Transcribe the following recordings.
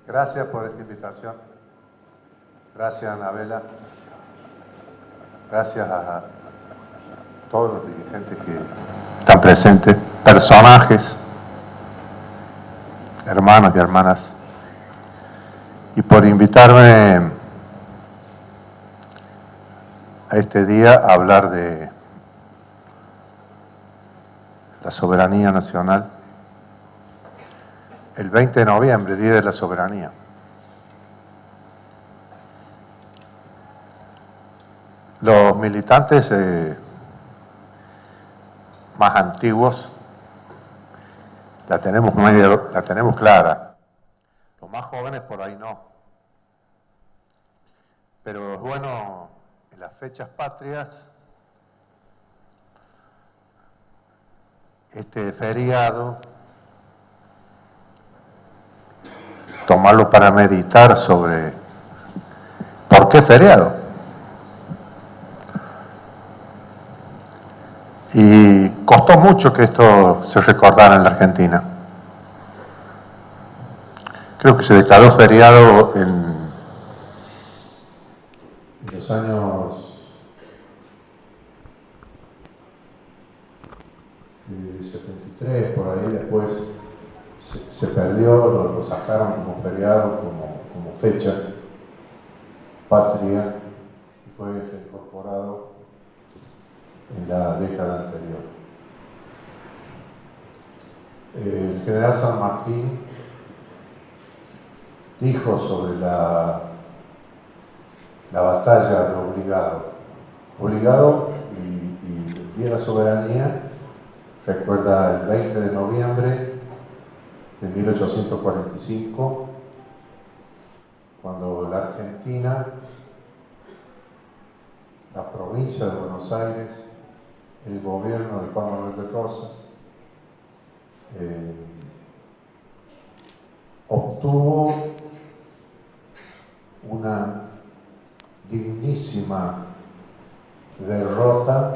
Gracias por esta invitación. Gracias, Anabela. Gracias a todos los dirigentes que están presentes, personajes, hermanos y hermanas, y por invitarme a este día a hablar de la soberanía nacional. El 20 de noviembre, Día de la Soberanía. Los militantes más antiguos la tenemos clara. Los más jóvenes por ahí no. Pero es bueno, en las fechas patrias, este feriado, tomarlo para meditar sobre por qué feriado. Y costó mucho que esto se recordara en la Argentina. Creo que se declaró feriado en los años 73, por ahí. Después se perdió, lo sacaron como feriado, como fecha patria, y fue reincorporado en la década anterior. El general San Martín dijo sobre la batalla de Obligado y el Día de la Soberanía. Recuerda el 20 de noviembre de 1845, cuando la Argentina, la provincia de Buenos Aires, el gobierno de Juan Manuel de Rosas, obtuvo una dignísima derrota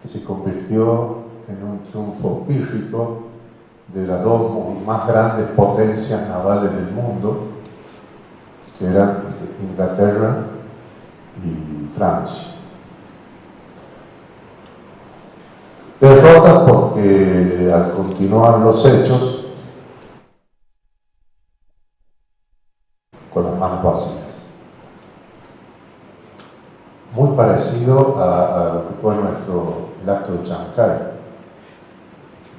que se convirtió en un triunfo pírrico de las dos más grandes potencias navales del mundo, que eran Inglaterra y Francia. Derrota porque al continuar los hechos, con las manos vacías. Muy parecido a lo que fue el acto de Chancay,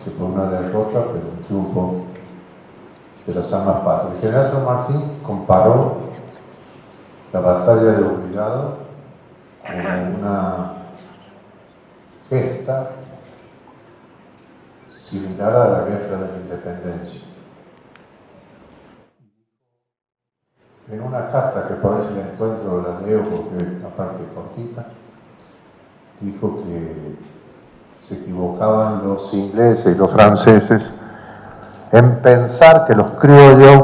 que fue una derrota, pero un triunfo de las armas patrias. El general San Martín comparó la batalla de Obligado como una gesta similar a la guerra de la independencia. En una carta que por ahí si la encuentro la leo porque aparte cortita, dijo que se equivocaban los ingleses y los franceses en pensar que los criollos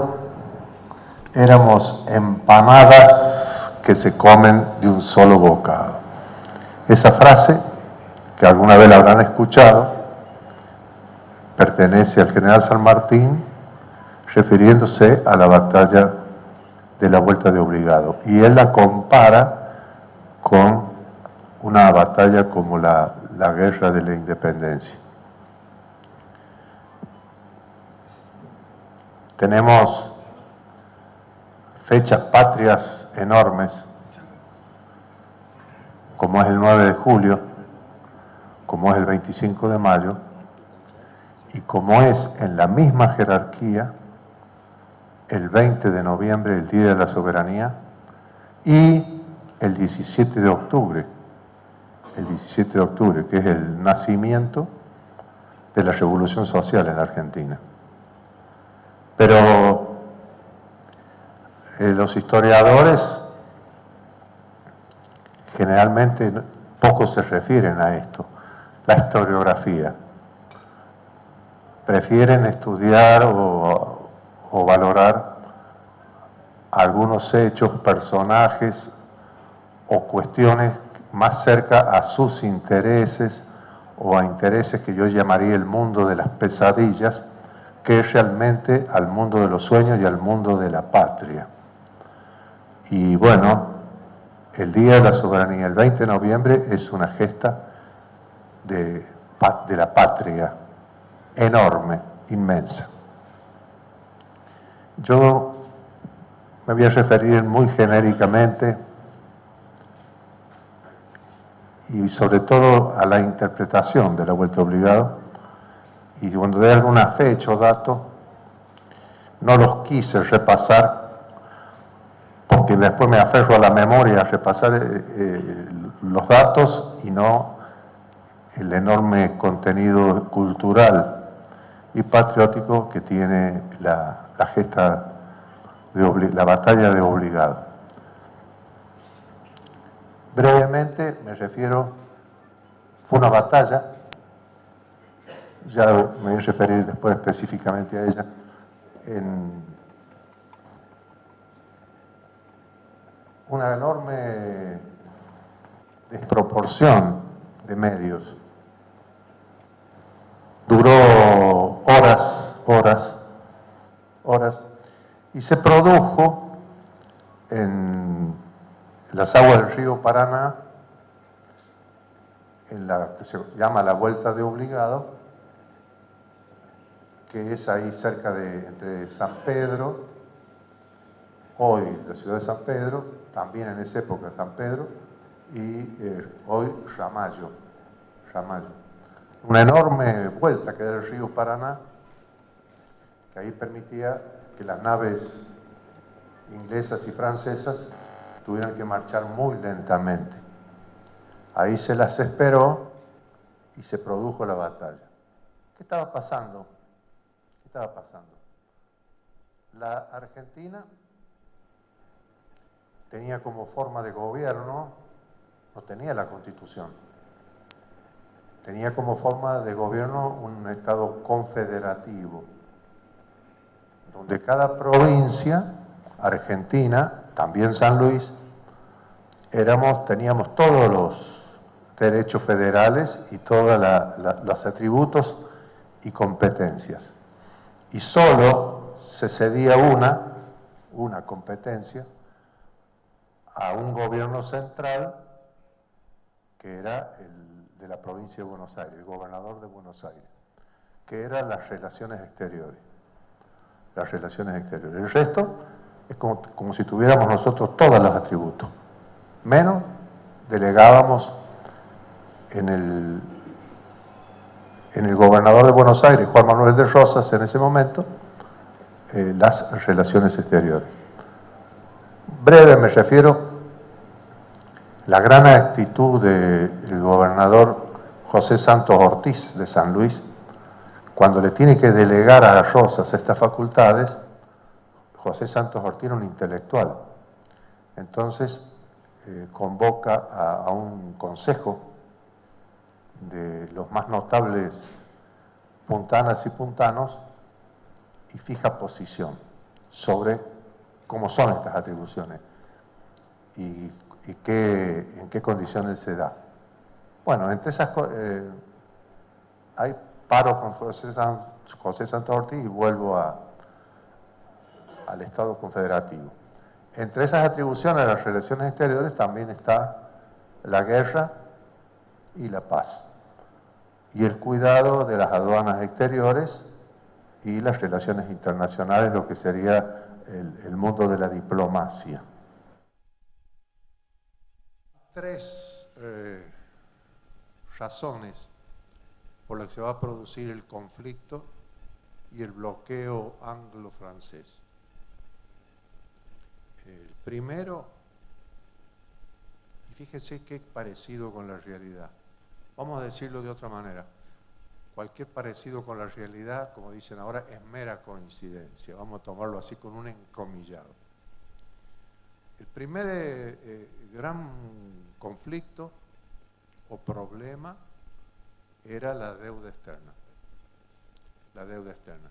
éramos empanadas que se comen de un solo bocado. Esa frase, que alguna vez la habrán escuchado, pertenece al general San Martín, refiriéndose a la batalla de la Vuelta de Obligado. Y él la compara con una batalla como la Guerra de la Independencia. Tenemos fechas patrias enormes, como es el 9 de julio, como es el 25 de mayo, y como es en la misma jerarquía el 20 de noviembre, el Día de la Soberanía, y el 17 de octubre, que es el nacimiento de la Revolución Social en la Argentina. Pero los historiadores generalmente poco se refieren a esto, la historiografía. Prefieren estudiar o valorar algunos hechos, personajes o cuestiones más cerca a sus intereses o a intereses que yo llamaría el mundo de las pesadillas, busqué realmente al mundo de los sueños y al mundo de la patria. Y bueno, el Día de la Soberanía, el 20 de noviembre, es una gesta de la patria enorme, inmensa. Yo me voy a referir muy genéricamente y sobre todo a la interpretación de la vuelta obligado, y cuando dé alguna fecha o dato, no los quise repasar porque después me aferro a la memoria a repasar los datos y no el enorme contenido cultural y patriótico que tiene la gesta de la batalla de Obligado. Brevemente me refiero, fue una batalla, ya me voy a referir después específicamente a ella, en una enorme desproporción de medios. Duró horas, y se produjo en las aguas del río Paraná, en la que se llama la Vuelta de Obligado, que es ahí cerca de entre San Pedro, hoy la ciudad de San Pedro, también en esa época San Pedro, y hoy Ramallo. Una enorme vuelta que era el río Paraná, que ahí permitía que las naves inglesas y francesas tuvieran que marchar muy lentamente. Ahí se las esperó y se produjo la batalla. ¿Qué estaba pasando? La Argentina tenía como forma de gobierno, no tenía la Constitución, tenía como forma de gobierno un Estado confederativo, donde cada provincia, Argentina, también San Luis, teníamos todos los derechos federales y todos los atributos y competencias. Y solo se cedía una competencia a un gobierno central que era el de la provincia de Buenos Aires, el gobernador de Buenos Aires, que eran las relaciones exteriores. El resto es como si tuviéramos nosotros todos los atributos, menos delegábamos en el gobernador de Buenos Aires, Juan Manuel de Rosas, en ese momento, las relaciones exteriores. Breve me refiero, la gran actitud del gobernador José Santos Ortiz de San Luis, cuando le tiene que delegar a Rosas estas facultades. José Santos Ortiz era un intelectual, entonces convoca a un consejo de los más notables puntanas y puntanos y fija posición sobre cómo son estas atribuciones y en qué condiciones se da. Bueno, entre esas hay paro con José Santos Ortiz y vuelvo al Estado confederativo. Entre esas atribuciones de las relaciones exteriores también está la guerra y la paz, y el cuidado de las aduanas exteriores y las relaciones internacionales, lo que sería el mundo de la diplomacia. Tres razones por las que se va a producir el conflicto y el bloqueo anglo-francés. El primero, y fíjense qué parecido con la realidad. Vamos a decirlo de otra manera. Cualquier parecido con la realidad, como dicen ahora, es mera coincidencia. Vamos a tomarlo así con un encomillado. El primer gran conflicto o problema era la deuda externa. La deuda externa.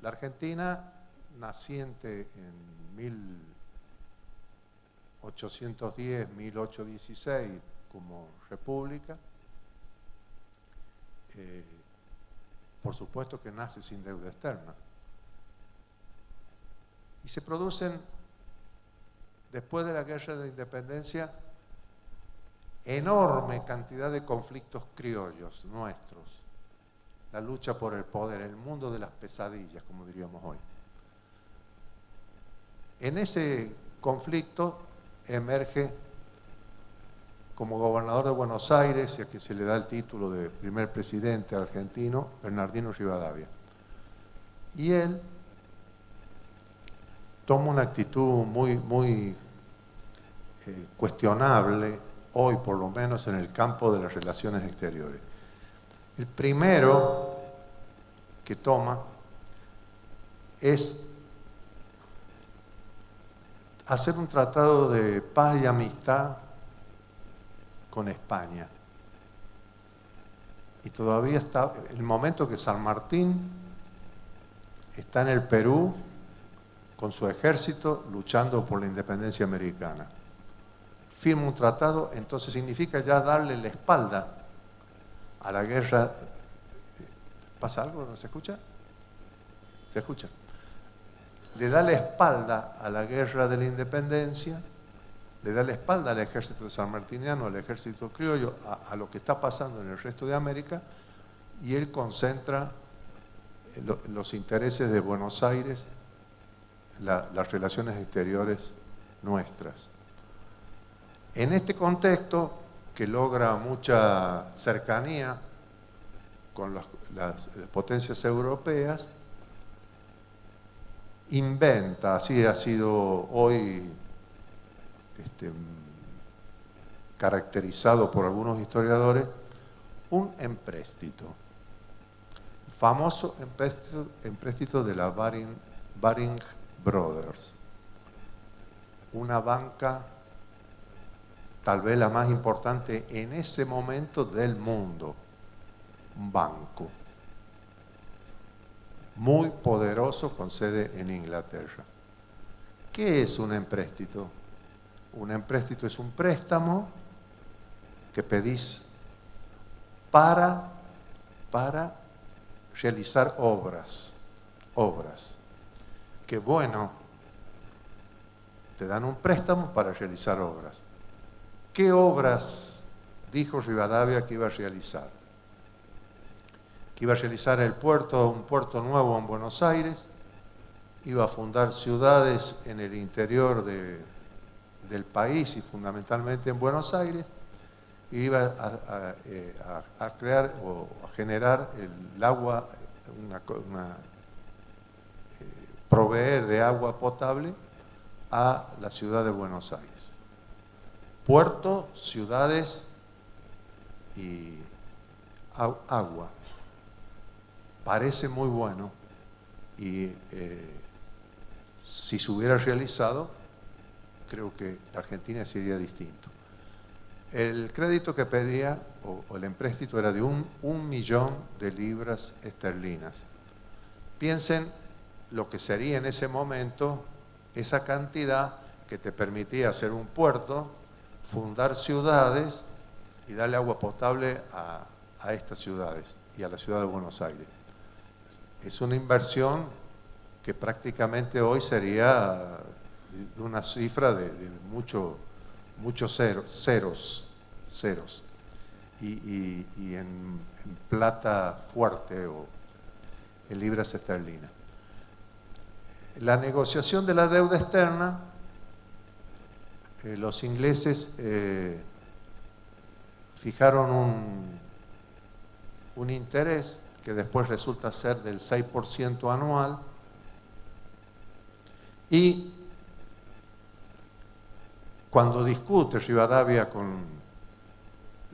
La Argentina, naciente en 1810, 1816 como república, por supuesto que nace sin deuda externa. Y se producen, después de la Guerra de la Independencia, enorme cantidad de conflictos criollos nuestros. La lucha por el poder, el mundo de las pesadillas, como diríamos hoy. En ese conflicto emerge como gobernador de Buenos Aires, y a quien se le da el título de primer presidente argentino, Bernardino Rivadavia. Y él toma una actitud muy cuestionable, hoy por lo menos en el campo de las relaciones exteriores. El primero que toma es hacer un tratado de paz y amistad con España. Y todavía está, el momento que San Martín está en el Perú con su ejército luchando por la independencia americana. Firma un tratado, entonces significa ya darle la espalda a la guerra. ¿Pasa algo? ¿No se escucha? ¿Se escucha? Le da la espalda a la guerra de la independencia, le da la espalda al ejército sanmartiniano, al ejército criollo, a lo que está pasando en el resto de América, y él concentra los intereses de Buenos Aires, las relaciones exteriores nuestras. En este contexto, que logra mucha cercanía con las potencias europeas, inventa, así ha sido hoy caracterizado por algunos historiadores, un empréstito, famoso empréstito de la Baring Brothers, una banca tal vez la más importante en ese momento del mundo, un banco muy poderoso con sede en Inglaterra. ¿Qué es un empréstito? Un empréstito es un préstamo que pedís para realizar obras. Que bueno, te dan un préstamo para realizar obras. ¿Qué obras dijo Rivadavia que iba a realizar? Que iba a realizar un puerto nuevo en Buenos Aires, iba a fundar ciudades en el interior del país y fundamentalmente en Buenos Aires, y iba a crear o a generar el agua, proveer de agua potable a la ciudad de Buenos Aires. Puerto, ciudades y agua. Parece muy bueno y si se hubiera realizado, creo que la Argentina sería distinto. El crédito que pedía, o el empréstito, era de 1.000.000 de libras esterlinas. Piensen lo que sería en ese momento esa cantidad que te permitía hacer un puerto, fundar ciudades y darle agua potable a estas ciudades y a la ciudad de Buenos Aires. Es una inversión que prácticamente hoy sería de una cifra de muchos ceros. Y en plata fuerte o en libras esterlinas. La negociación de la deuda externa, los ingleses fijaron un interés que después resulta ser del 6% anual, y cuando discute Rivadavia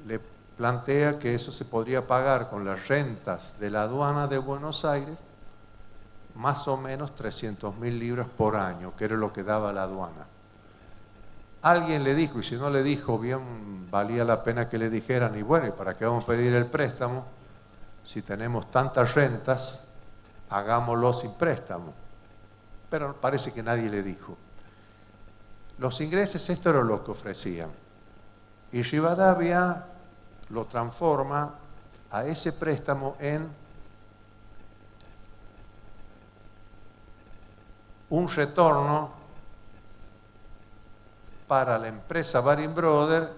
le plantea que eso se podría pagar con las rentas de la aduana de Buenos Aires, más o menos 300.000 libras por año, que era lo que daba la aduana. Alguien le dijo, y si no le dijo bien, valía la pena que le dijeran, y bueno, ¿y para qué vamos a pedir el préstamo? Si tenemos tantas rentas, hagámoslo sin préstamo. Pero parece que nadie le dijo. Los ingleses esto era lo que ofrecían. Y Rivadavia lo transforma a ese préstamo en un retorno para la empresa Baring Brothers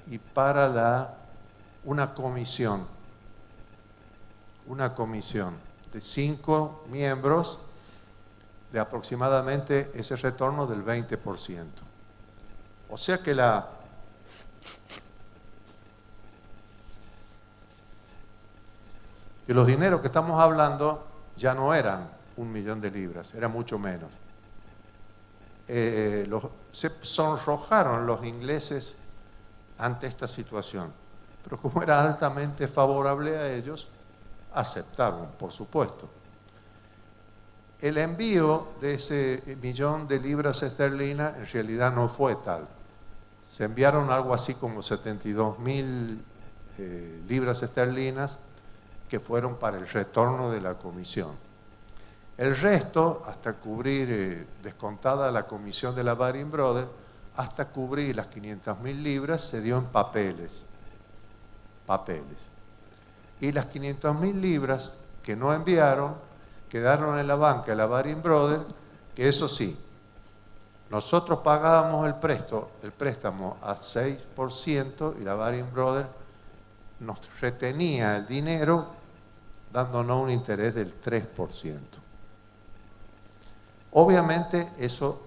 y para una comisión de 5 miembros de aproximadamente ese retorno del 20%. O sea que los dineros que estamos hablando ya no eran 1 millón de libras, era mucho menos. Se sonrojaron los ingleses ante esta situación, pero como era altamente favorable a ellos, aceptaron, por supuesto. El envío de ese 1 millón de libras esterlinas en realidad no fue tal. Se enviaron algo así como 72.000 libras esterlinas que fueron para el retorno de la comisión. El resto, hasta cubrir, descontada la comisión de la Baring Brothers, hasta cubrir las 500.000 libras se dio en papeles. Y las 500.000 libras que no enviaron quedaron en la banca de la Baring Brothers, que eso sí, nosotros pagábamos el préstamo a 6% y la Baring Brothers nos retenía el dinero dándonos un interés del 3%. Obviamente eso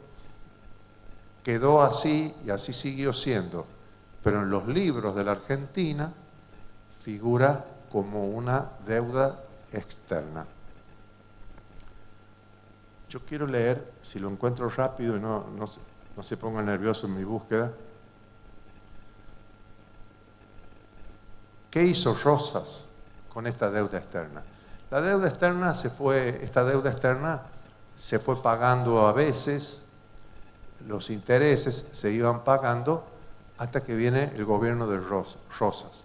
quedó así y así siguió siendo, pero en los libros de la Argentina figura como una deuda externa. Yo quiero leer, si lo encuentro rápido y no se ponga nervioso en mi búsqueda. ¿Qué hizo Rosas con esta deuda externa? Esta deuda externa se fue pagando a veces, los intereses se iban pagando hasta que viene el gobierno de Rosas.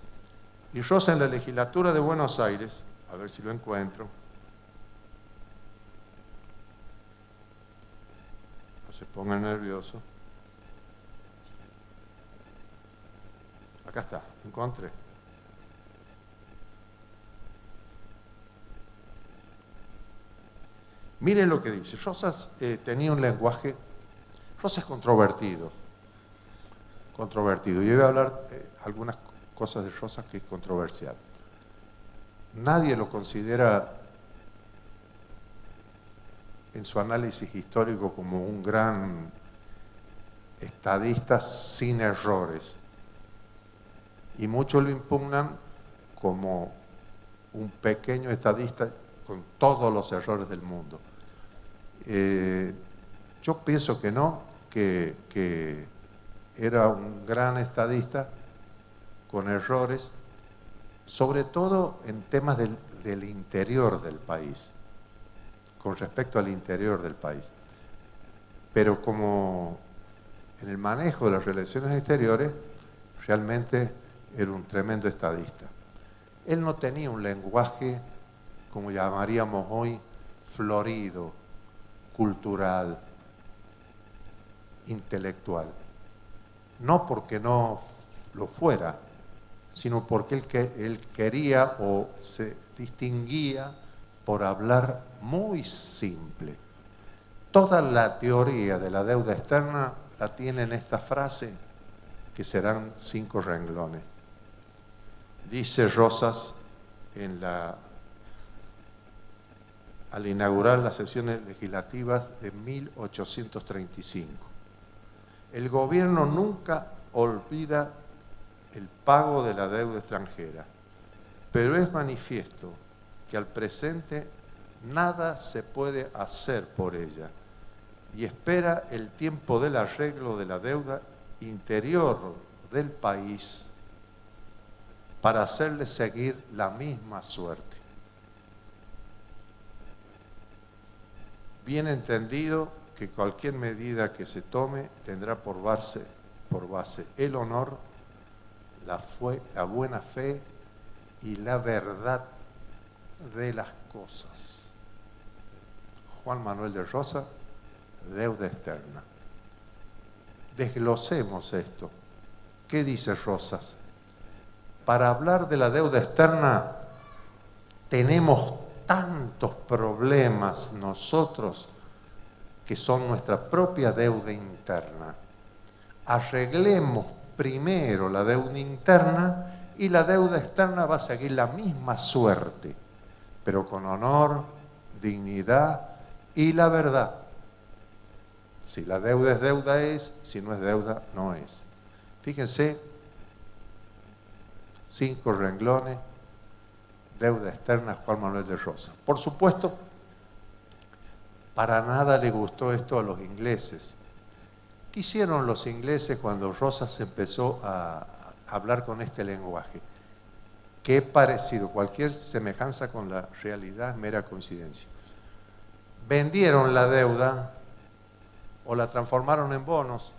Y Rosas en la legislatura de Buenos Aires, a ver si lo encuentro, no se ponga nervioso. Acá está, encontré. Miren lo que dice. Rosas tenía un lenguaje, Rosas controvertido. Y yo voy a hablar algunas cosas de Rosas que es controversial. Nadie lo considera en su análisis histórico como un gran estadista sin errores. Y muchos lo impugnan como un pequeño estadista con todos los errores del mundo. Yo pienso que no, que era un gran estadista con errores, sobre todo en temas del interior del país, con respecto al interior del país. Pero como en el manejo de las relaciones exteriores, realmente era un tremendo estadista. Él no tenía un lenguaje, como llamaríamos hoy, florido, cultural, intelectual. No porque no lo fuera, sino porque él quería o se distinguía por hablar muy simple. Toda la teoría de la deuda externa la tiene en esta frase, que serán 5 renglones. Dice Rosas al inaugurar las sesiones legislativas de 1835. El gobierno nunca olvida el pago de la deuda extranjera, pero es manifiesto que al presente nada se puede hacer por ella y espera el tiempo del arreglo de la deuda interior del país para hacerle seguir la misma suerte. Bien entendido que cualquier medida que se tome tendrá por base el honor, la buena fe y la verdad de las cosas. Juan Manuel de Rosas, deuda externa. Desglosemos esto. ¿Qué dice Rosas? Para hablar de la deuda externa tenemos tantos problemas nosotros que son nuestra propia deuda interna. Arreglemos primero la deuda interna y la deuda externa va a seguir la misma suerte, pero con honor, dignidad y la verdad. Si la deuda es deuda es, si no es deuda no es. Fíjense, 5 renglones, deuda externa, Juan Manuel de Rosas. Por supuesto, para nada le gustó esto a los ingleses. ¿Qué hicieron los ingleses cuando Rosas empezó a hablar con este lenguaje? Qué parecido, cualquier semejanza con la realidad es mera coincidencia. Vendieron la deuda o la transformaron en bonos.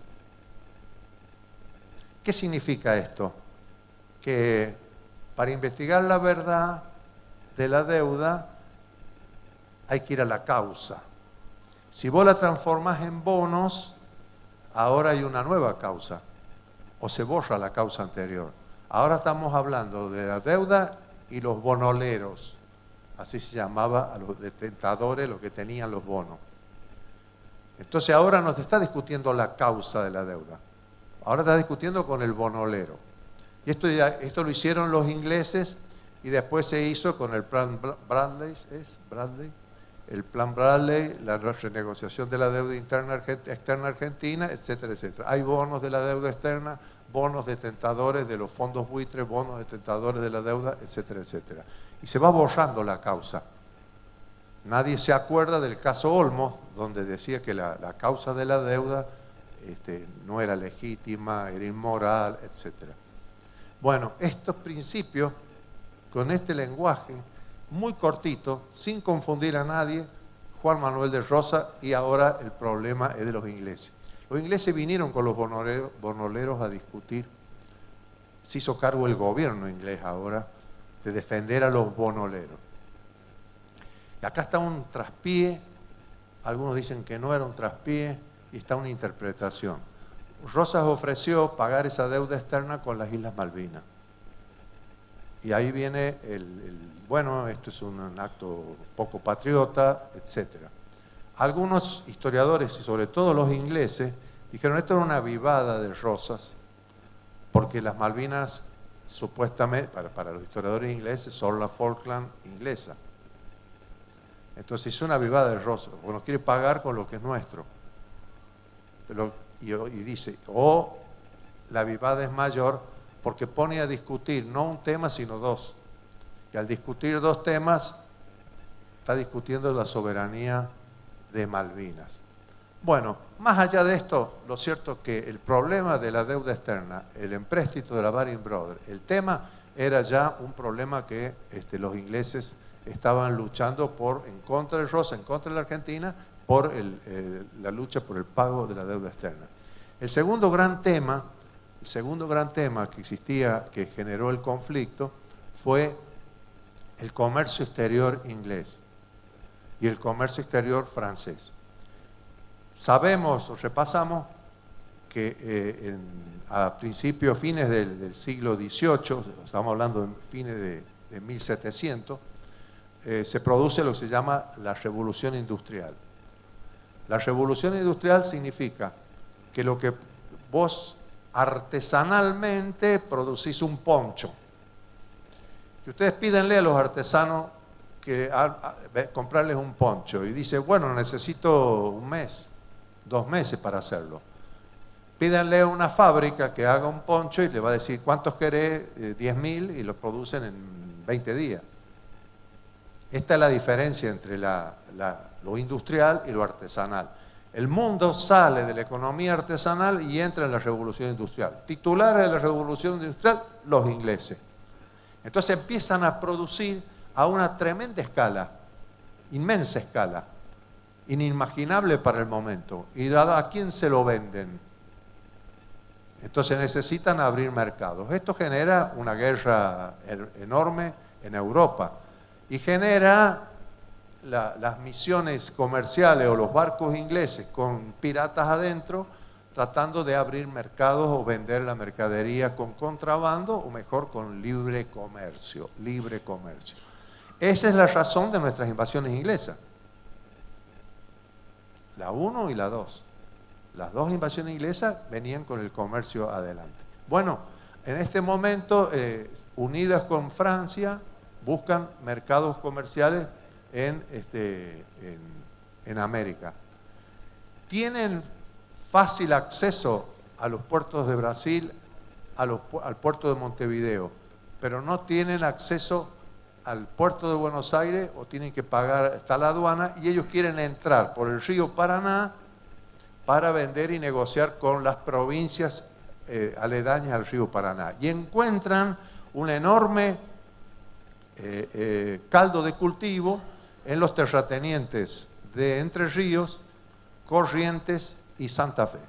¿Qué significa esto? Que para investigar la verdad de la deuda hay que ir a la causa. Si vos la transformás en bonos, ahora hay una nueva causa, o se borra la causa anterior. Ahora estamos hablando de la deuda y los bonoleros, así se llamaba a los detentadores, los que tenían los bonos. Entonces ahora no te está discutiendo la causa de la deuda, ahora está discutiendo con el bonolero. Y esto lo hicieron los ingleses y después se hizo con el plan Bradley, el plan Bradley, la renegociación de la deuda externa argentina, etcétera, etcétera. Hay bonos de la deuda externa, bonos detentadores de los fondos buitres, bonos detentadores de la deuda, etcétera, etcétera. Y se va borrando la causa. Nadie se acuerda del caso Olmos, donde decía que la causa de la deuda no era legítima, era inmoral, etcétera. Bueno, estos principios, con este lenguaje muy cortito, sin confundir a nadie, Juan Manuel de Rosas, y ahora el problema es de los ingleses. Los ingleses vinieron con los bonoleros a discutir. Se hizo cargo el gobierno inglés ahora de defender a los bonoleros. Y acá está un traspié, algunos dicen que no era un traspié, y está una interpretación. Rosas ofreció pagar esa deuda externa con las Islas Malvinas. Y ahí viene bueno, esto es un acto poco patriota, etc. Algunos historiadores, y sobre todo los ingleses, dijeron esto era una avivada de Rosas, porque las Malvinas, supuestamente, para los historiadores ingleses, son la Falkland inglesa. Entonces hizo una avivada de Rosas, porque nos quiere pagar con lo que es nuestro. Y dice, la avivada es mayor porque pone a discutir no un tema sino dos. Y al discutir dos temas, está discutiendo la soberanía de Malvinas. Bueno, más allá de esto, lo cierto es que el problema de la deuda externa, el empréstito de la Baring Brothers, el tema era ya un problema que los ingleses estaban luchando en contra de Rosas, en contra de la Argentina, por la lucha por el pago de la deuda externa. El segundo gran tema que existía, que generó el conflicto, fue el comercio exterior inglés y el comercio exterior francés. Sabemos, o repasamos, que a principios, fines del siglo XVIII, estamos hablando de fines de 1700, se produce lo que se llama la Revolución Industrial. La Revolución Industrial significa que lo que vos artesanalmente producís un poncho. Y ustedes pídenle a los artesanos que comprarles un poncho. Y dice, bueno, necesito un mes, 2 meses para hacerlo. Pídenle a una fábrica que haga un poncho y le va a decir, ¿cuántos querés? 10.000 y los producen en 20 días. Esta es la diferencia entre lo industrial y lo artesanal. El mundo sale de la economía artesanal y entra en la revolución industrial. Titulares de la revolución industrial, los ingleses. Entonces empiezan a producir a una tremenda escala, inmensa escala, inimaginable para el momento. ¿Y a quién se lo venden? Entonces necesitan abrir mercados. Esto genera una guerra enorme en Europa y genera las misiones comerciales o los barcos ingleses con piratas adentro tratando de abrir mercados o vender la mercadería con contrabando o mejor con libre comercio. Esa es la razón de nuestras invasiones inglesas. la 1 y la 2. Las dos invasiones inglesas venían con el comercio adelante. Bueno, en este momento, unidas con Francia, buscan mercados comerciales en América. Tienen fácil acceso a los puertos de Brasil, al puerto de Montevideo, pero no tienen acceso al puerto de Buenos Aires o tienen que pagar hasta la aduana, y ellos quieren entrar por el río Paraná para vender y negociar con las provincias aledañas al río Paraná. Y encuentran un enorme caldo de cultivo en los terratenientes de Entre Ríos, Corrientes y Santa Fe.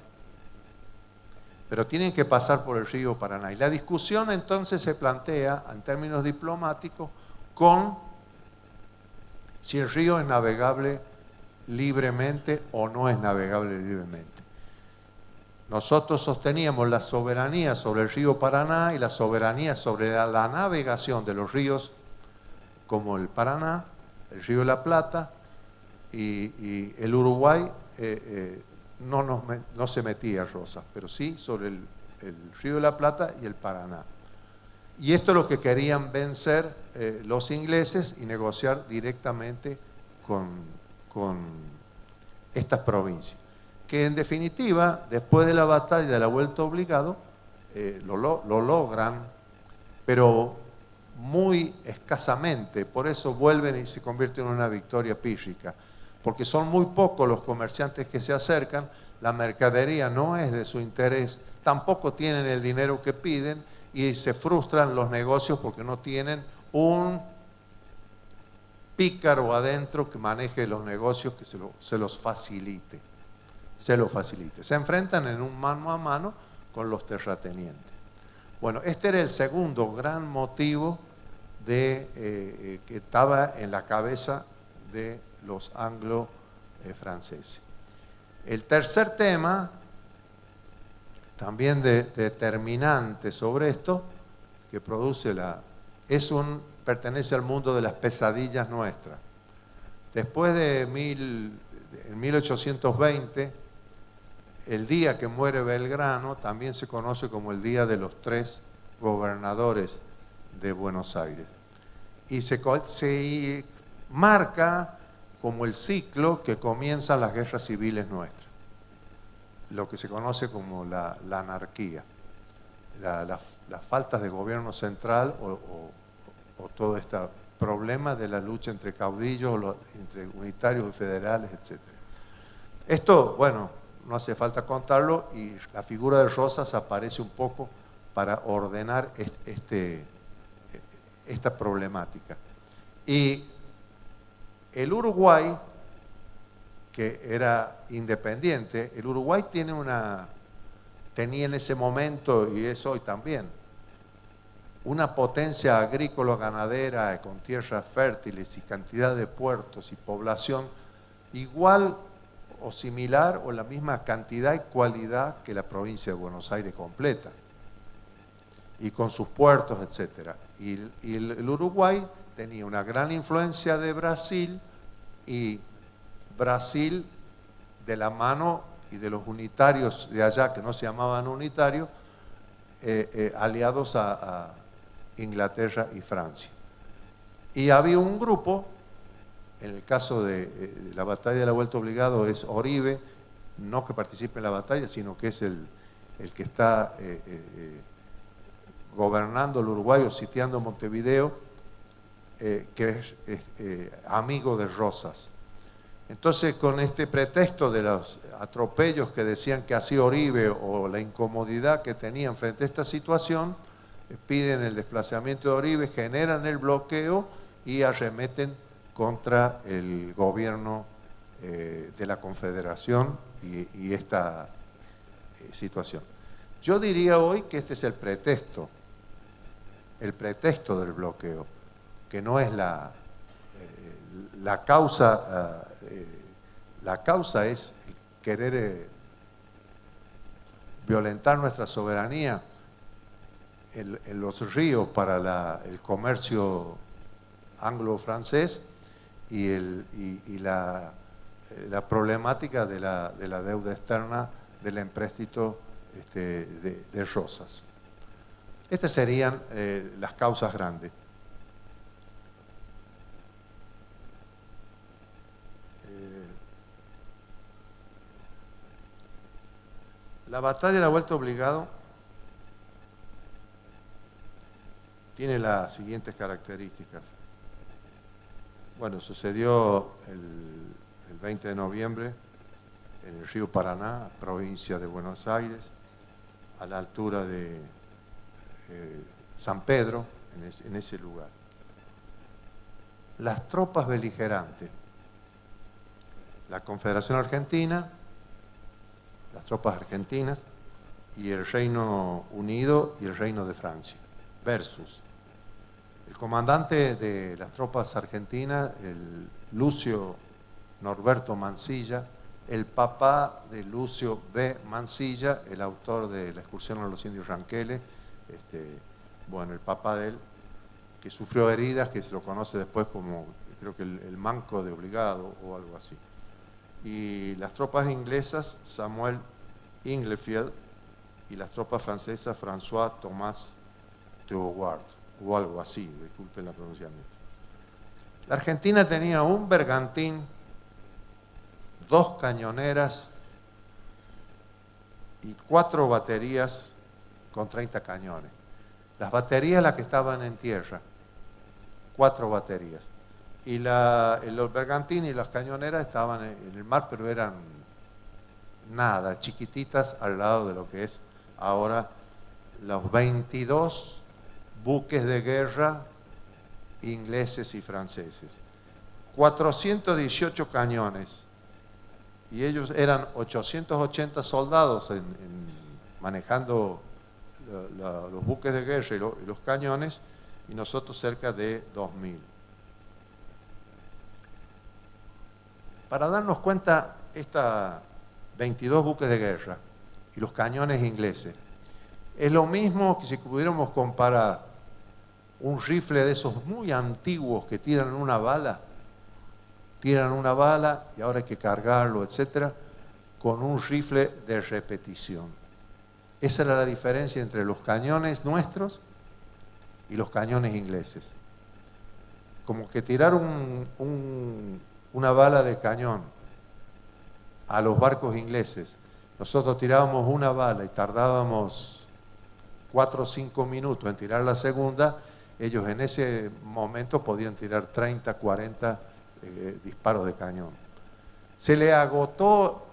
Pero tienen que pasar por el río Paraná. Y la discusión entonces se plantea en términos diplomáticos con si el río es navegable libremente o no es navegable libremente. Nosotros sosteníamos la soberanía sobre el río Paraná y la soberanía sobre la navegación de los ríos como el Paraná, el río de la Plata y el Uruguay. No se metía Rosas, pero sí sobre el río de la Plata y el Paraná. Y esto es lo que querían vencer los ingleses y negociar directamente con estas provincias, que en definitiva, después de la batalla de la Vuelta Obligado, lo logran, pero muy escasamente. Por eso vuelven y se convierten en una victoria pírrica, porque son muy pocos los comerciantes que se acercan, la mercadería no es de su interés, tampoco tienen el dinero que piden y se frustran los negocios porque no tienen un pícaro adentro que maneje los negocios, que se los facilite. Se enfrentan en un mano a mano con los terratenientes. Bueno, este era el segundo gran motivo que estaba en la cabeza de los anglo-franceses. El tercer tema, también determinante sobre esto, que pertenece al mundo de las pesadillas nuestras. Después en 1820, el día que muere Belgrano también se conoce como el Día de los Tres Gobernadores de Buenos Aires. Y se marca como el ciclo que comienzan las guerras civiles nuestras, lo que se conoce como la anarquía, las faltas de gobierno central o todo este problema de la lucha entre caudillos, entre unitarios y federales, etc. Esto, bueno, no hace falta contarlo, y la figura de Rosas aparece un poco para ordenar esta problemática. Y el Uruguay, que era independiente, el Uruguay tenía en ese momento, y es hoy también, una potencia agrícola ganadera con tierras fértiles y cantidad de puertos y población igual o similar o la misma cantidad y cualidad que la provincia de Buenos Aires completa, y con sus puertos, etc. Y el Uruguay tenía una gran influencia de Brasil, y Brasil, de la mano y de los unitarios de allá, que no se llamaban unitarios, aliados a Inglaterra y Francia. Y había un grupo, en el caso de la batalla de la Vuelta Obligado es Oribe, no que participe en la batalla, sino que es el que está gobernando el Uruguay o sitiando Montevideo, que es amigo de Rosas. Entonces, con este pretexto de los atropellos que decían que hacía Oribe o la incomodidad que tenían frente a esta situación, piden el desplazamiento de Oribe, generan el bloqueo y arremeten contra el gobierno de la Confederación y esta situación. Yo diría hoy que este es el pretexto del bloqueo, que no es la causa. La causa es querer violentar nuestra soberanía en los ríos para el comercio anglo-francés y la problemática de la deuda externa del empréstito de Rosas. Estas serían las causas grandes. La batalla de la Vuelta Obligado tiene las siguientes características. Bueno, sucedió el 20 de noviembre en el río Paraná, provincia de Buenos Aires, a la altura de San Pedro, en ese lugar. Las tropas beligerantes, la Confederación Argentina, las tropas argentinas y el Reino Unido y el Reino de Francia, versus el comandante de las tropas argentinas, el Lucio Norberto Mansilla, el papá de Lucio B. Mansilla, el autor de La excursión a los indios Ranqueles, bueno, el papá de él, que sufrió heridas, que se lo conoce después como, creo que el manco de Obligado o algo así. Y las tropas inglesas, Samuel Inglefield, y las tropas francesas, François Thomas Theobald, o algo así, disculpen la pronunciamiento. La Argentina tenía un bergantín, 2 cañoneras y 4 baterías con 30 cañones. Las baterías las que estaban en tierra, 4 baterías. Y los bergantines y las cañoneras estaban en el mar, pero eran nada, chiquititas al lado de lo que es ahora los 22 buques de guerra ingleses y franceses. 418 cañones. Y ellos eran 880 soldados manejando los buques de guerra y los cañones, y nosotros cerca de 2000. Para darnos cuenta, estas 22 buques de guerra y los cañones ingleses, es lo mismo que si pudiéramos comparar un rifle de esos muy antiguos que tiran una bala y ahora hay que cargarlo, etcétera, con un rifle de repetición. Esa era la diferencia entre los cañones nuestros y los cañones ingleses. Como que tirar una bala de cañón a los barcos ingleses, nosotros tirábamos una bala y tardábamos 4 o 5 minutos en tirar la segunda, ellos en ese momento podían tirar 30, 40 disparos de cañón. Se le agotó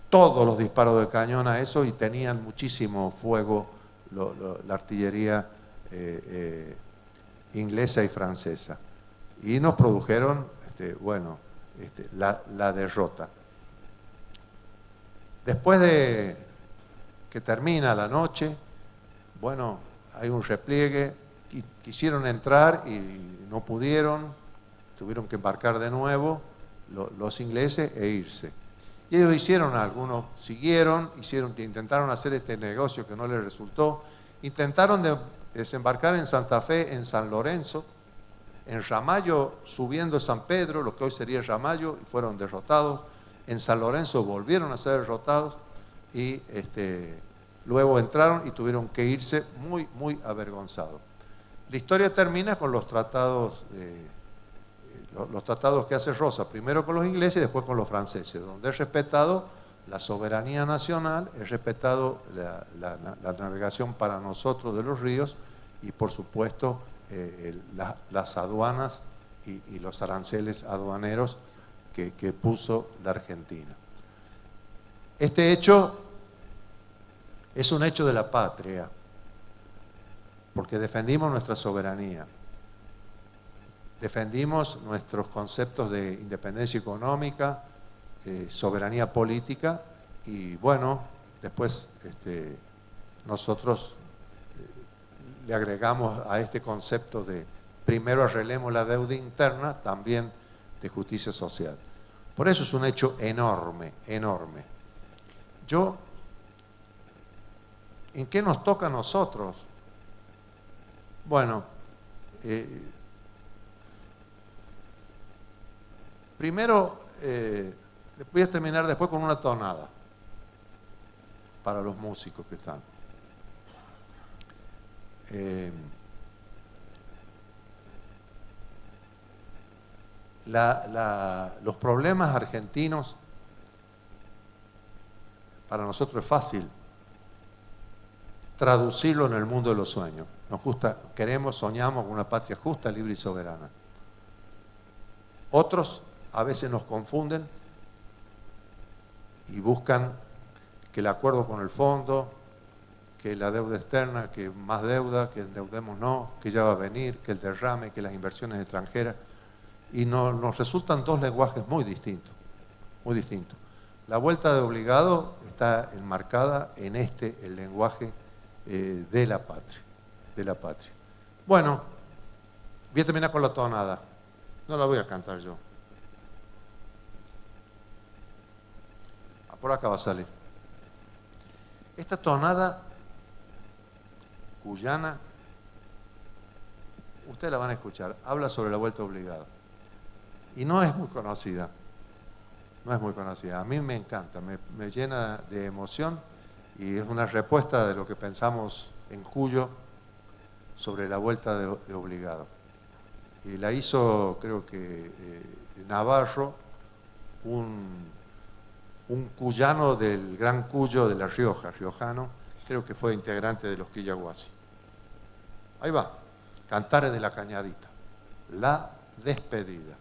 todos los disparos de cañón a eso y tenían muchísimo fuego la artillería inglesa y francesa. Y nos produjeron, la derrota. Después de que termina la noche, bueno, hay un repliegue, quisieron entrar y no pudieron, tuvieron que embarcar de nuevo los ingleses e irse. Y ellos hicieron, algunos siguieron, intentaron hacer este negocio que no les resultó, intentaron desembarcar en Santa Fe, en San Lorenzo, en Ramallo subiendo San Pedro, lo que hoy sería Ramallo, y fueron derrotados. En San Lorenzo volvieron a ser derrotados y luego entraron y tuvieron que irse muy, muy avergonzados. La historia termina con los tratados que hace Rosa, primero con los ingleses y después con los franceses, donde es respetado la soberanía nacional, es respetado la navegación para nosotros de los ríos y por supuesto las aduanas y los aranceles aduaneros que puso la Argentina. Este hecho es un hecho de la patria, porque defendimos nuestra soberanía, defendimos nuestros conceptos de independencia económica, soberanía política, y bueno, después nosotros le agregamos a este concepto de primero arreglemos la deuda interna, también de justicia social. Por eso es un hecho enorme, enorme. ¿En qué nos toca a nosotros? Bueno, primero Voy a terminar después con una tonada para los músicos que están. Los problemas argentinos, para nosotros es fácil traducirlo en el mundo de los sueños. Nos gusta, queremos, soñamos con una patria justa, libre y soberana. Otros a veces nos confunden y buscan que el acuerdo con el fondo, que la deuda externa, que más deuda, que endeudemos no, que ya va a venir, que el derrame, que las inversiones extranjeras. Y nos resultan dos lenguajes muy distintos, muy distintos. La vuelta de obligado está enmarcada en el lenguaje de la patria, de la patria. Bueno, voy a terminar con la tonada. No la voy a cantar yo. Por acá va a salir. Esta tonada cuyana, ustedes la van a escuchar, habla sobre la vuelta obligada. Y no es muy conocida, no es muy conocida. A mí me encanta, me llena de emoción y es una respuesta de lo que pensamos en Cuyo sobre la vuelta de obligado. Y la hizo, creo que Navarro, un cuyano del Gran Cuyo de La Rioja, riojano, creo que fue integrante de los Quillahuasi. Ahí va, Cantares de la Cañadita, la despedida.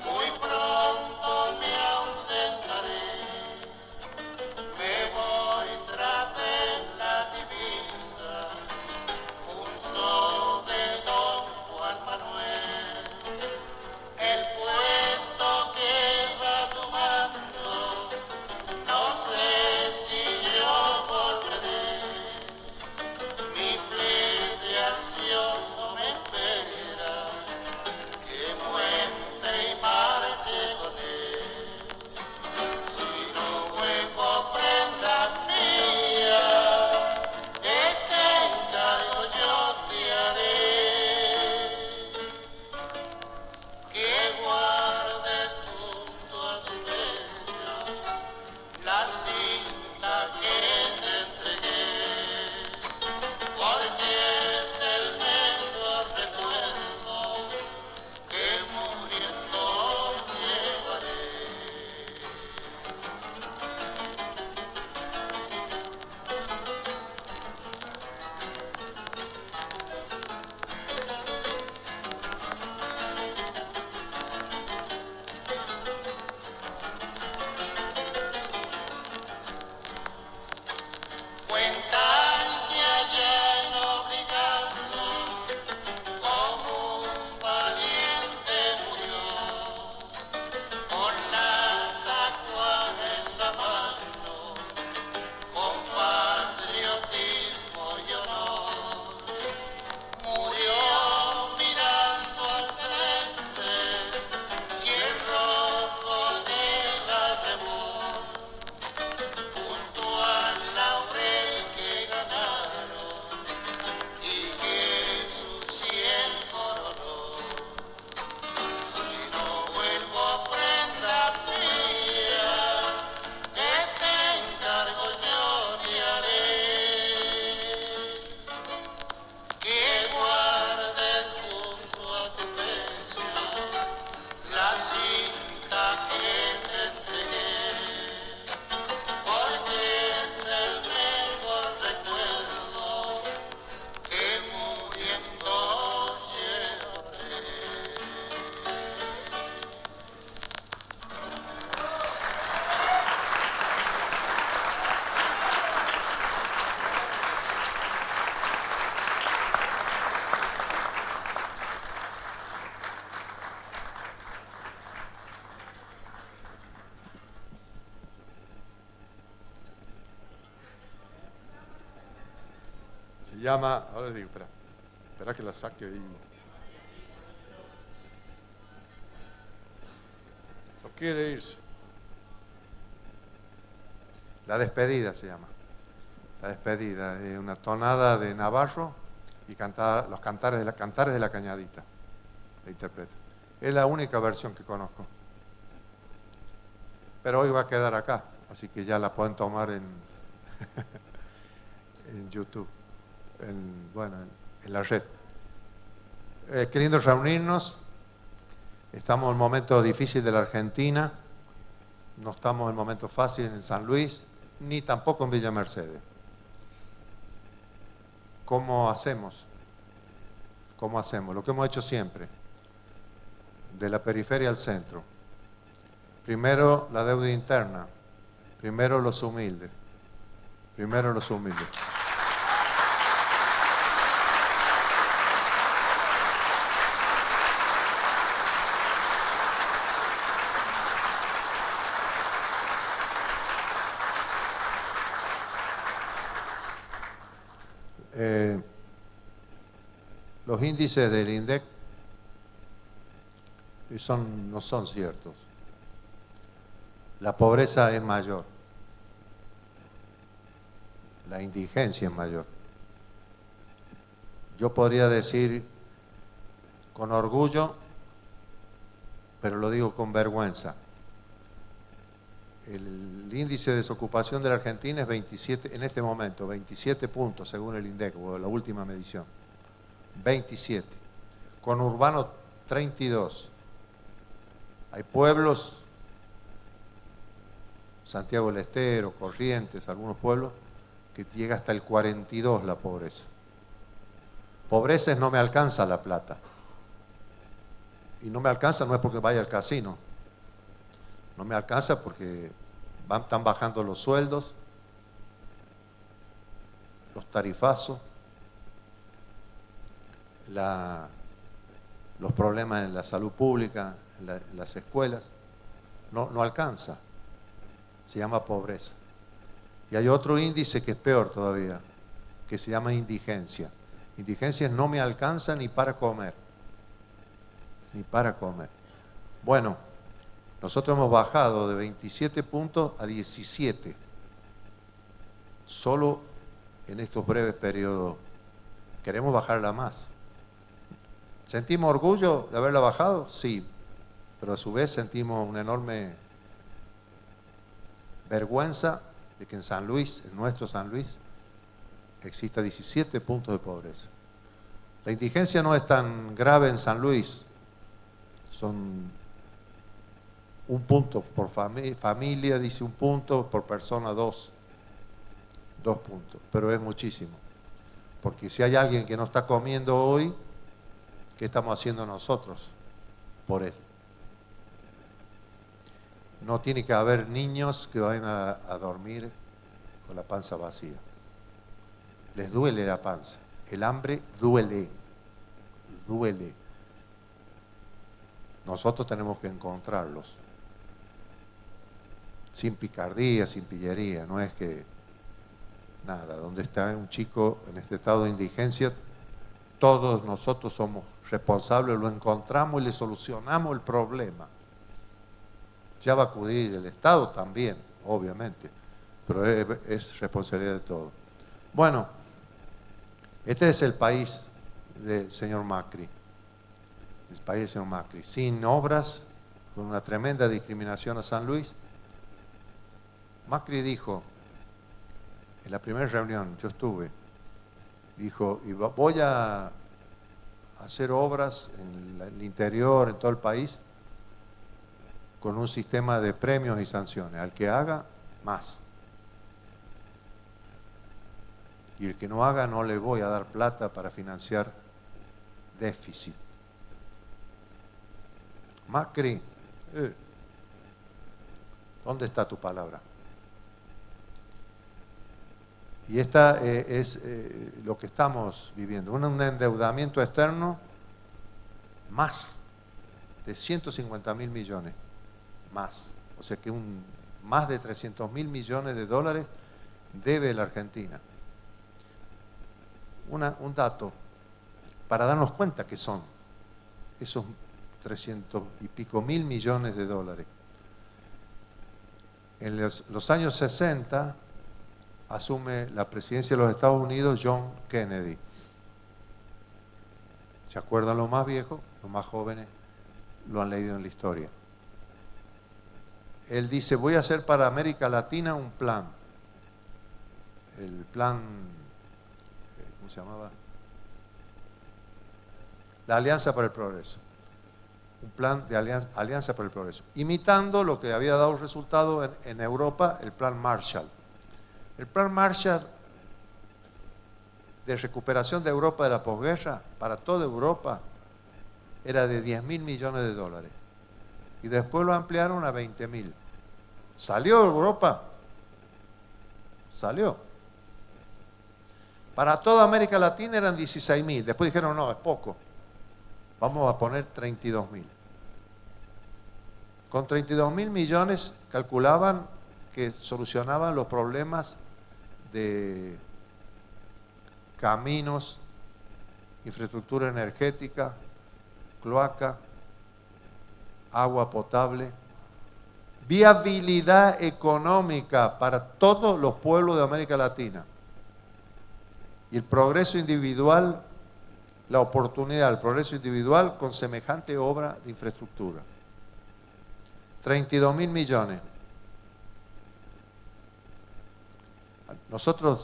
Muy pronto me ausentaré. Se llama, ahora les digo, espera que la saque ahí. No quiere irse. La despedida se llama. La despedida, una tonada de Navarro y los cantares de la Cañadita. La interpreta. Es la única versión que conozco. Pero hoy va a quedar acá, así que ya la pueden tomar en, en YouTube, en la red. Queriendo reunirnos, estamos en un momento difícil de la Argentina, no estamos en un momento fácil en San Luis, ni tampoco en Villa Mercedes. ¿Cómo hacemos? ¿Cómo hacemos? Lo que hemos hecho siempre, de la periferia al centro. Primero la deuda interna, primero los humildes, primero los humildes. Los índices del INDEC no son ciertos. La pobreza es mayor, la indigencia es mayor. Yo podría decir con orgullo, pero lo digo con vergüenza. El índice de desocupación de la Argentina es 27, en este momento, 27 puntos según el INDEC, o la última medición. 27. Con urbano 32. Hay pueblos, Santiago del Estero, Corrientes, algunos pueblos, que llega hasta el 42 la pobreza. Pobreza es no me alcanza la plata. Y no me alcanza no es porque vaya al casino. No me alcanza porque están bajando los sueldos, los tarifazos, los problemas en la salud pública, en las escuelas. No alcanza. Se llama pobreza. Y hay otro índice que es peor todavía, que se llama indigencia. Indigencia es no me alcanza ni para comer. Ni para comer. Bueno, nosotros hemos bajado de 27 puntos a 17. Solo en estos breves periodos. Queremos bajarla más. ¿Sentimos orgullo de haberla bajado? Sí. Pero a su vez sentimos una enorme vergüenza de que en San Luis, en nuestro San Luis, exista 17 puntos de pobreza. La indigencia no es tan grave en San Luis, son un punto por familia, dice un punto, por persona 2 puntos, pero es muchísimo. Porque si hay alguien que no está comiendo hoy, ¿qué estamos haciendo nosotros por él? No tiene que haber niños que vayan a dormir con la panza vacía. Les duele la panza. El hambre duele. Duele. Nosotros tenemos que encontrarlos. Sin picardía, sin pillería. No es que nada. Donde está un chico en este estado de indigencia, todos nosotros somos responsables, lo encontramos y le solucionamos el problema. Ya va a acudir el Estado también, obviamente, pero es responsabilidad de todos. Bueno, este es el país del señor Macri, el país del señor Macri, sin obras, con una tremenda discriminación a San Luis. Macri dijo, en la primera reunión, yo estuve, dijo, y voy a hacer obras en el interior, en todo el país, con un sistema de premios y sanciones. Al que haga, más. Y el que no haga, no le voy a dar plata para financiar déficit. Macri, ¿dónde está tu palabra? Y esta es lo que estamos viviendo. Un endeudamiento externo más de 150.000 millones. Más. O sea que más de 300.000 millones de dólares debe la Argentina. un dato para darnos cuenta que son esos 300 y pico mil millones de dólares. En los años 60 asume la presidencia de los Estados Unidos John Kennedy. ¿Se acuerdan los más viejos? Los más jóvenes lo han leído en la historia. Él dice, voy a hacer para América Latina un plan. El plan, ¿cómo se llamaba? La Alianza para el Progreso. Un plan de alianza para el progreso. Imitando lo que había dado resultado en Europa, el plan Marshall. El plan Marshall de recuperación de Europa de la posguerra, para toda Europa, era de 10.000 millones de dólares. Y después lo ampliaron a 20.000. ¿Salió Europa? Salió. Para toda América Latina eran 16.000. Después dijeron, no, es poco. Vamos a poner 32.000. Con 32.000 millones calculaban que solucionaban los problemas de caminos, infraestructura energética, cloaca, agua potable, viabilidad económica para todos los pueblos de América Latina. Y el progreso individual, la oportunidad, el progreso individual con semejante obra de infraestructura. 32.000 millones.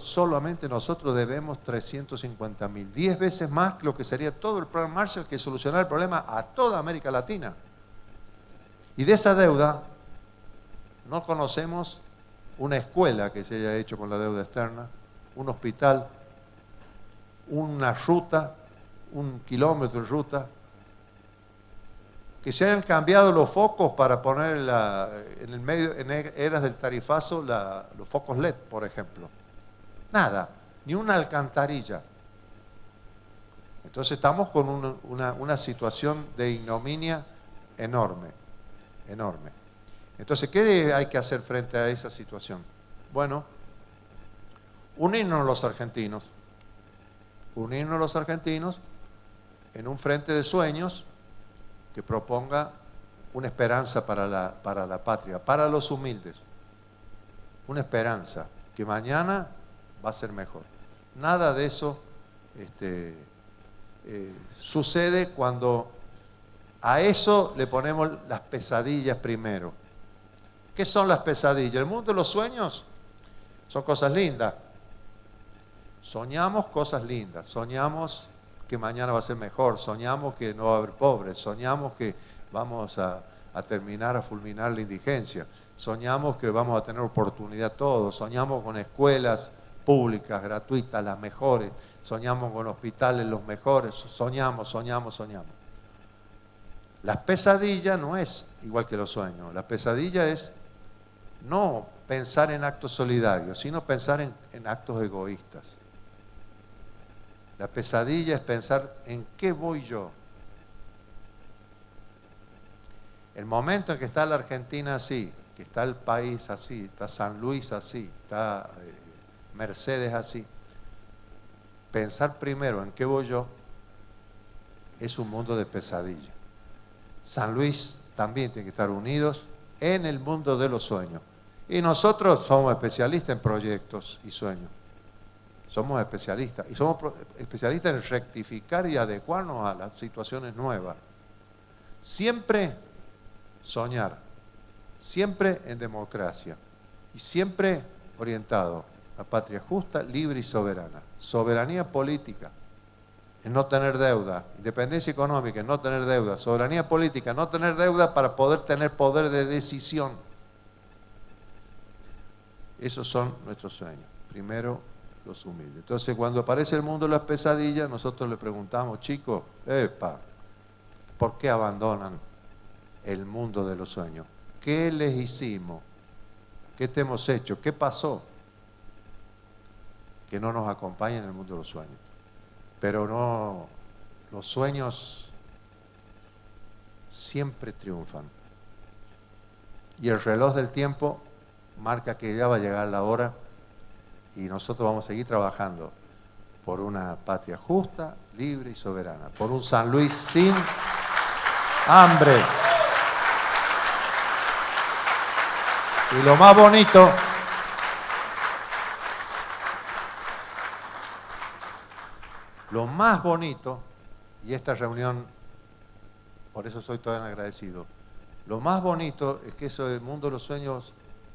Solamente nosotros debemos 350.000, 10 veces más que lo que sería todo el plan Marshall, que solucionar el problema a toda América Latina. Y de esa deuda no conocemos una escuela que se haya hecho con la deuda externa, un hospital, una ruta, un kilómetro de ruta, que se hayan cambiado los focos para poner en el medio, en eras del tarifazo, los focos LED, por ejemplo. Nada, ni una alcantarilla. Entonces estamos con una situación de ignominia enorme, enorme. Entonces, ¿qué hay que hacer frente a esa situación? Bueno, unirnos los argentinos en un frente de sueños que proponga una esperanza para la patria, para los humildes. Una esperanza, que mañana va a ser mejor. Nada de eso sucede cuando a eso le ponemos las pesadillas primero. ¿Qué son las pesadillas? El mundo de los sueños son cosas lindas. Soñamos cosas lindas, soñamos que mañana va a ser mejor, soñamos que no va a haber pobres, soñamos que vamos a terminar, a fulminar la indigencia, soñamos que vamos a tener oportunidad todos, soñamos con escuelas públicas, gratuitas, las mejores, soñamos con hospitales los mejores, soñamos. La pesadilla no es igual que los sueños, la pesadilla es no pensar en actos solidarios, sino pensar en actos egoístas. La pesadilla es pensar en qué voy yo. El momento en que está la Argentina así, que está el país así, está San Luis así, está Mercedes así, pensar primero en qué voy yo es un mundo de pesadilla. San Luis también tiene que estar unidos en el mundo de los sueños. Y nosotros somos especialistas en proyectos y sueños. Somos especialistas. Y somos especialistas en rectificar y adecuarnos a las situaciones nuevas. Siempre soñar. Siempre en democracia. Y siempre orientado a patria justa, libre y soberana. Soberanía política, en no tener deuda. Independencia económica, en no tener deuda. Soberanía política, no tener deuda para poder tener poder de decisión. Esos son nuestros sueños. Primero, los humildes. Entonces, cuando aparece el mundo de las pesadillas, nosotros le preguntamos, chicos, ¿por qué abandonan el mundo de los sueños? ¿Qué les hicimos? ¿Qué te hemos hecho? ¿Qué pasó? Que no nos acompañen en el mundo de los sueños. Pero no, los sueños siempre triunfan. Y el reloj del tiempo marca que ya va a llegar la hora y nosotros vamos a seguir trabajando por una patria justa, libre y soberana, por un San Luis sin hambre. Y lo más bonito, y esta reunión, por eso estoy tan agradecido, lo más bonito es que eso del mundo de los sueños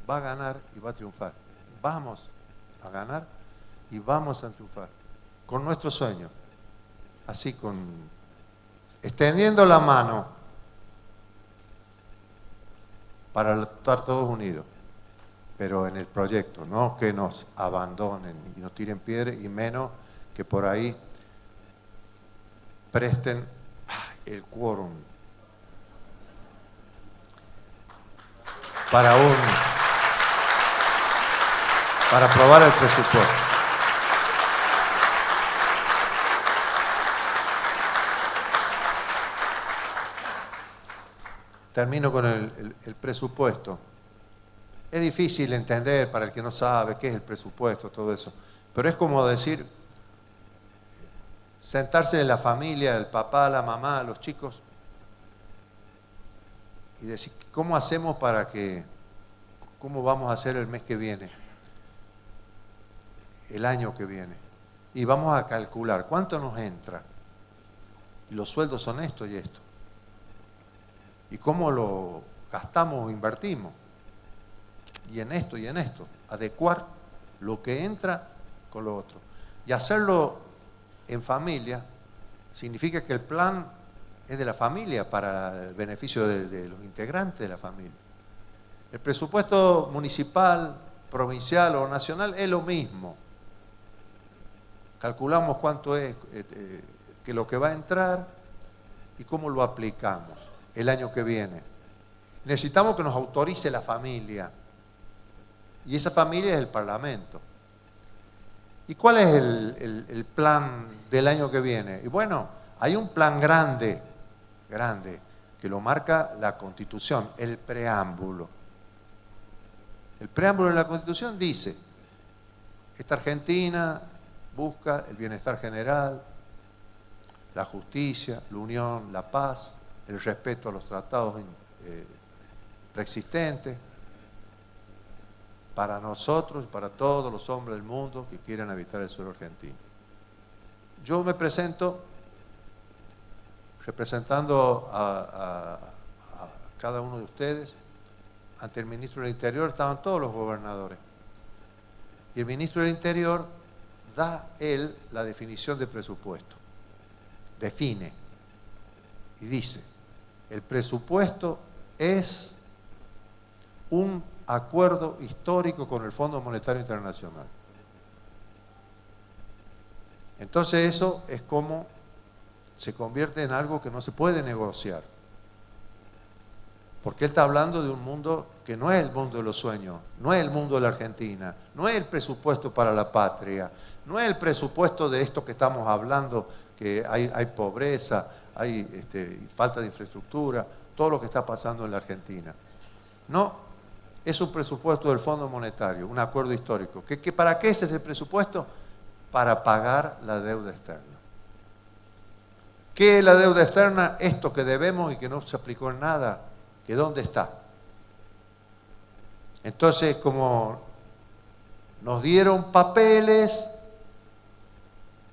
va a ganar y va a triunfar. Vamos a ganar y vamos a triunfar con nuestros sueños, así extendiendo la mano para estar todos unidos, pero en el proyecto, no que nos abandonen y nos tiren piedras, y menos que por ahí presten el quórum para aprobar el presupuesto. Termino con el presupuesto. Es difícil entender para el que no sabe qué es el presupuesto, todo eso, pero es como decir, sentarse en la familia, el papá, la mamá, los chicos, y decir, ¿cómo hacemos cómo vamos a hacer el mes que viene, el año que viene? Y vamos a calcular cuánto nos entra, y los sueldos son esto y esto, y cómo lo gastamos o invertimos, y en esto, adecuar lo que entra con lo otro. Y hacerlo en familia significa que el plan es de la familia para el beneficio de los integrantes de la familia. El presupuesto municipal, provincial o nacional es lo mismo. Calculamos cuánto es que lo que va a entrar y cómo lo aplicamos el año que viene. Necesitamos que nos autorice la familia, y esa familia es el Parlamento. ¿Y cuál es el plan del año que viene? Y bueno, hay un plan grande, que lo marca la Constitución, el preámbulo. El preámbulo de la Constitución dice, esta Argentina busca el bienestar general, la justicia, la unión, la paz, el respeto a los tratados preexistentes, para nosotros y para todos los hombres del mundo que quieran habitar el suelo argentino. Yo me presento representando a cada uno de ustedes ante el ministro del Interior. Estaban todos los gobernadores. Y el ministro del Interior da él la definición de presupuesto. Define y dice, el presupuesto es un acuerdo histórico con el Fondo Monetario Internacional. Entonces eso es como se convierte en algo que no se puede negociar. Porque él está hablando de un mundo que no es el mundo de los sueños, no es el mundo de la Argentina, no es el presupuesto para la patria, no es el presupuesto de esto que estamos hablando, que hay pobreza, hay falta de infraestructura, todo lo que está pasando en la Argentina. No. Es un presupuesto del Fondo Monetario, un acuerdo histórico. ¿Para qué es ese presupuesto? Para pagar la deuda externa. ¿Qué es la deuda externa? Esto que debemos y que no se aplicó en nada, que ¿dónde está? Entonces, como nos dieron papeles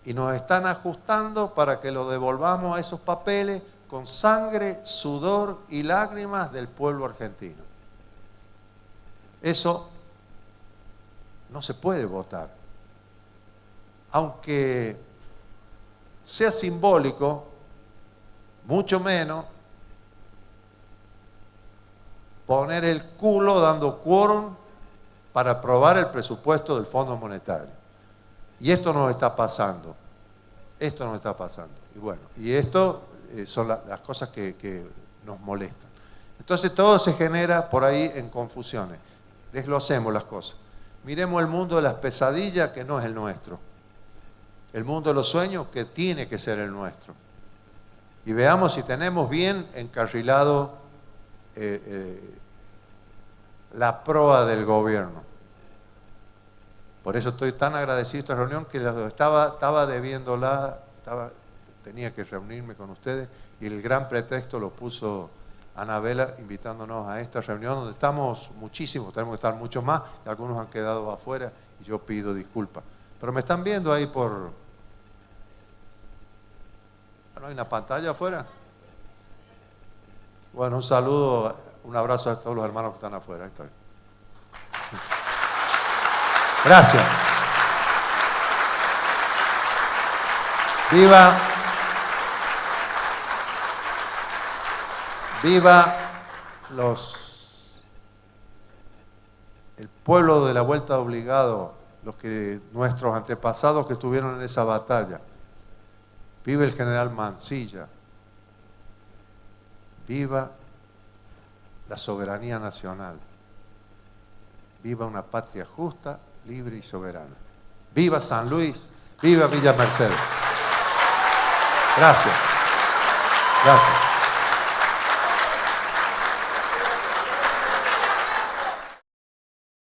y nos están ajustando para que lo devolvamos a esos papeles con sangre, sudor y lágrimas del pueblo argentino. Eso no se puede votar. Aunque sea simbólico, mucho menos poner el culo dando quórum para aprobar el presupuesto del Fondo Monetario. Y esto nos está pasando. Esto nos está pasando. Y bueno, y esto son las cosas que nos molestan. Entonces todo se genera por ahí en confusiones. Desglosemos las cosas. Miremos el mundo de las pesadillas, que no es el nuestro. El mundo de los sueños, que tiene que ser el nuestro. Y veamos si tenemos bien encarrilado la proa del gobierno. Por eso estoy tan agradecido a esta reunión que estaba debiéndola, tenía que reunirme con ustedes y el gran pretexto lo puso Anabela invitándonos a esta reunión donde estamos muchísimos, tenemos que estar muchos más, y algunos han quedado afuera y yo pido disculpas. Pero me están viendo ahí por... ¿No hay una pantalla afuera? Bueno, un saludo, un abrazo a todos los hermanos que están afuera. Ahí estoy. Gracias. Viva el pueblo de la Vuelta Obligado, nuestros antepasados que estuvieron en esa batalla. Viva el general Mansilla. Viva la soberanía nacional. Viva una patria justa, libre y soberana. Viva San Luis, viva Villa Mercedes. Gracias. Gracias.